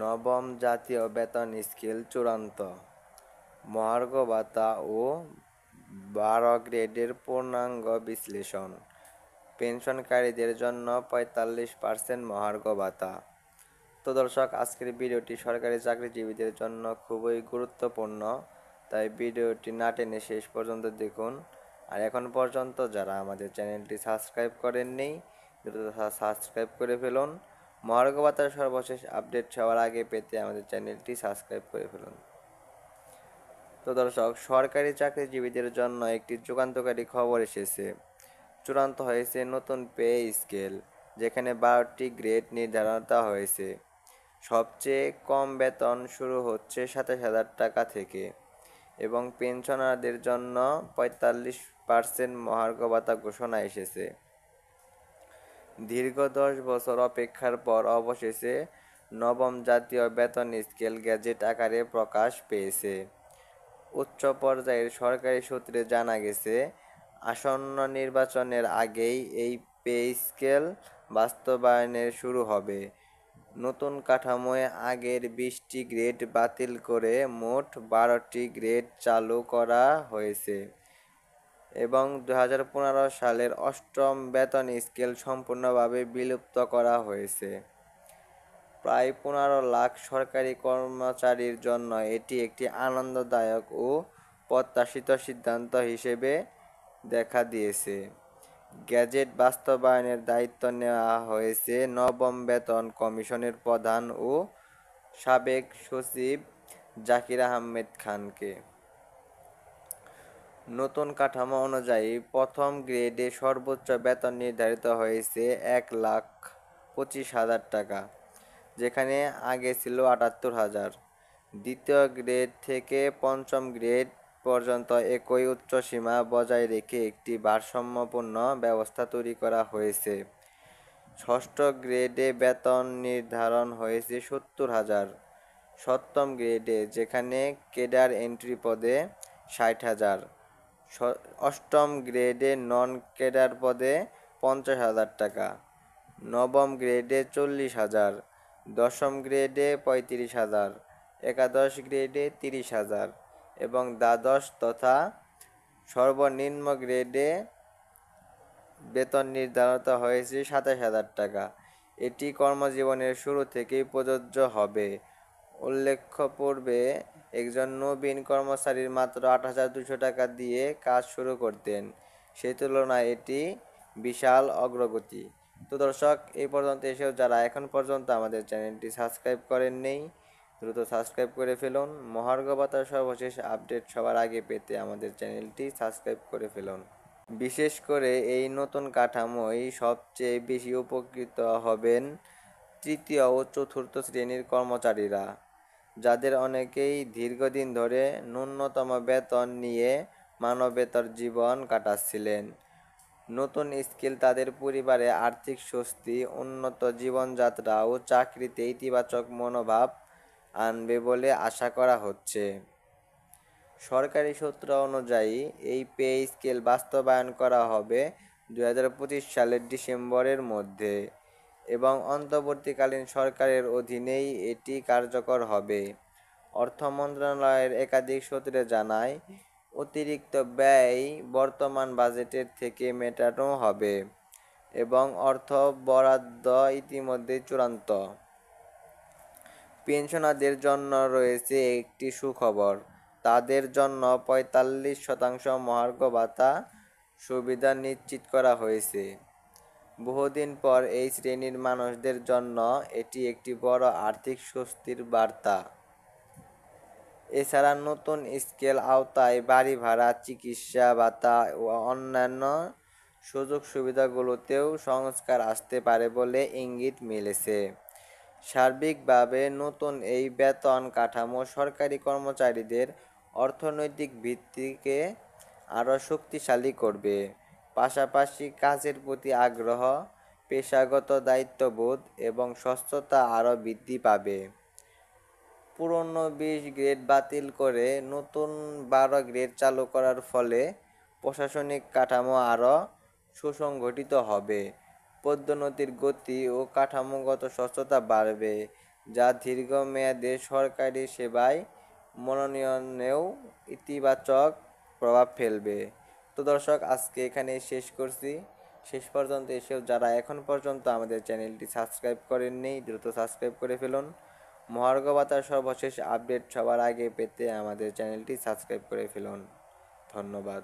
নবম জাতীয় বেতন স্কেল চূড়ান্ত, মহার্ঘ ভাতা ও 12 গ্রেডের পূর্ণাঙ্গ বিশ্লেষণ। পেনশনকারীদের জন্য 45% মহার্ঘ ভাতা। তো দর্শক, আজকের ভিডিওটি সরকারি চাকরিজীবীদের জন্য খুবই গুরুত্বপূর্ণ, তাই ভিডিওটি না টেনে শেষ পর্যন্ত দেখুন। আর এখন পর্যন্ত যারা আমাদের চ্যানেলটি সাবস্ক্রাইব করেননি, দ্রুত সাবস্ক্রাইব করে ফেলুন। মহার্ঘ ভাতার সর্বশেষ আপডেট সবার আগে পেতে আমাদের চ্যানেলটি সাবস্ক্রাইব করে ফেলুন। তো দর্শক, সরকারি চাকরিজীবীদের জন্য একটি যুগান্তকারী খবর এসেছে। চূড়ান্ত হয়েছে নতুন পে স্কেল, যেখানে 12টি গ্রেড নির্ধারণ হয়েছে। সবচেয়ে কম বেতন শুরু হচ্ছে 27,000 টাকা থেকে এবং পেনশনারদের জন্য 45% মহার্ঘ ভাতা ঘোষণা এসেছে। দীর্ঘ 10 বছর অপেক্ষার পর অবশেষে নবম জাতীয় বেতন স্কেল গ্যাজেট আকারে প্রকাশ পেয়েছে। উচ্চ পর্যায়ের সরকারি সূত্রে জানা গেছে, আসন্ন নির্বাচনের আগেই এই পে স্কেল বাস্তবায়নের শুরু হবে। নতুন কাঠামোয় আগের 20টি গ্রেড বাতিল করে মোট 12টি গ্রেড চালু করা হয়েছে এবং 2015 সালের 8ম বেতন স্কেল সম্পূর্ণভাবে বিলুপ্ত করা হয়েছে। প্রায় 15 লাখ সরকারি কর্মচারীর জন্য এটি একটি আনন্দদায়ক ও প্রত্যাশিত সিদ্ধান্ত হিসেবে দেখা দিয়েছে। গ্যাজেট বাস্তবায়নের দায়িত্ব নেওয়া হয়েছে নবম বেতন কমিশনের প্রধান ও সাবেক সচিব জাকির আহমেদ খানকে। নতুন কাঠামো অনুযায়ী প্রথম গ্রেডে সর্বোচ্চ বেতন নির্ধারিত হয়েছে 1,25,000 টাকা, যেখানে আগে ছিল 78,000। দ্বিতীয় গ্রেড থেকে পঞ্চম গ্রেড পর্যন্ত একই উচ্চসীমা বজায় রেখে একটি ভারসাম্যপূর্ণ ব্যবস্থা তৈরি করা হয়েছে। ষষ্ঠ গ্রেডে বেতন নির্ধারণ হয়েছে 70,000। সপ্তম গ্রেডে, যেখানে ক্যাডার এন্ট্রি পদে 60,000। অষ্টম গ্রেডে নন ক্যাডার পদে 50,000 টাকা। নবম গ্রেডে 40,000। দশম গ্রেডে 35,000। একাদশ গ্রেডে 30,000 এবং দ্বাদশ তথা সর্বনিম্ন গ্রেডে বেতন নির্ধারিত হয়েছে 27,000 টাকা। এটি কর্মজীবনের শুরু থেকেই প্রযোজ্য হবে। উল্লেখ্য, পূর্বে একজন নবীন কর্মচারীর মাত্র 8,200 টাকা দিয়ে কাজ শুরু করতেন। সেই তুলনায় এটি বিশাল অগ্রগতি। তো দর্শক, এই পর্যন্ত এসেও যারা এখন পর্যন্ত আমাদের চ্যানেলটি সাবস্ক্রাইব করেননি, দ্রুত সাবস্ক্রাইব করে ফেলুন। মহার্ঘ ভাতার সর্বশেষ আপডেট সবার আগে পেতে আমাদের চ্যানেলটি সাবস্ক্রাইব করে ফেলুন। বিশেষ করে এই নতুন কাঠামোয় সবচেয়ে বেশি উপকৃত হবেন তৃতীয় ও চতুর্থ শ্রেণীর কর্মচারীরা, যাদের অনেকেই দীর্ঘদিন ধরে ন্যূনতম বেতন নিয়ে মানবেতর জীবন কাটাচ্ছিলেন। নতুন স্কেল তাদের পরিবারে আর্থিক স্বস্তি, উন্নত জীবনযাত্রা ও চাকরিতে ইতিবাচক মনোভাব আনবে বলে আশা করা হচ্ছে। সরকারি সূত্র অনুযায়ী এই পে স্কেল বাস্তবায়ন করা হবে 2025 সালের ডিসেম্বরের মধ্যে এবং অন্তর্বর্তীকালীন সরকারের অধীনেই এটি কার্যকর হবে। অর্থ মন্ত্রণালয়ের একাধিক সূত্রে জানায়, অতিরিক্ত ব্যয় বর্তমান বাজেটের থেকে মেটানো হবে এবং অর্থ বরাদ্দ ইতিমধ্যেই চূড়ান্ত। পেনশনারদের জন্য রয়েছে একটি সুখবর, তাদের জন্য 45% মহার্ঘ ভাতা সুবিধা নিশ্চিত করা হয়েছে। বহুদিন পর এই শ্রেণীর মানুষদের জন্য এটি একটি বড় আর্থিক স্বস্তির বার্তা। এছাড়া নতুন স্কেল আওতায় বাড়ি ভাড়া, চিকিৎসা ভাতা ও অন্যান্য সুযোগ সুবিধাগুলোতেও সংস্কার আসতে পারে বলে ইঙ্গিত মিলেছে। সার্বিকভাবে নতুন এই বেতন কাঠামো সরকারি কর্মচারীদের অর্থনৈতিক ভিত্তিকে আরও শক্তিশালী করবে, পাশাপাশি কাজের প্রতি আগ্রহ, পেশাগত দায়িত্ববোধ এবং স্বচ্ছতা আরও বৃদ্ধি পাবে। পুরনো 20 গ্রেড বাতিল করে নতুন 12 গ্রেড চালু করার ফলে প্রশাসনিক কাঠামো আরও সুসংগঠিত হবে, পদোন্নতির গতি ও কাঠামোগত স্বচ্ছতা বাড়বে, যা দীর্ঘমেয়াদে সরকারি সেবায় মনোনয়নেও ইতিবাচক প্রভাব ফেলবে। তো দর্শক, আজকে এখানে শেষ করছি। শেষ পর্যন্ত এসেও যারা এখন পর্যন্ত আমাদের চ্যানেলটি সাবস্ক্রাইব করেননি, দ্রুত সাবস্ক্রাইব করে ফেলুন। মহার্ঘ ভাতার সর্বশেষ আপডেট সবার আগে পেতে আমাদের চ্যানেলটি সাবস্ক্রাইব করে ফেলুন। ধন্যবাদ।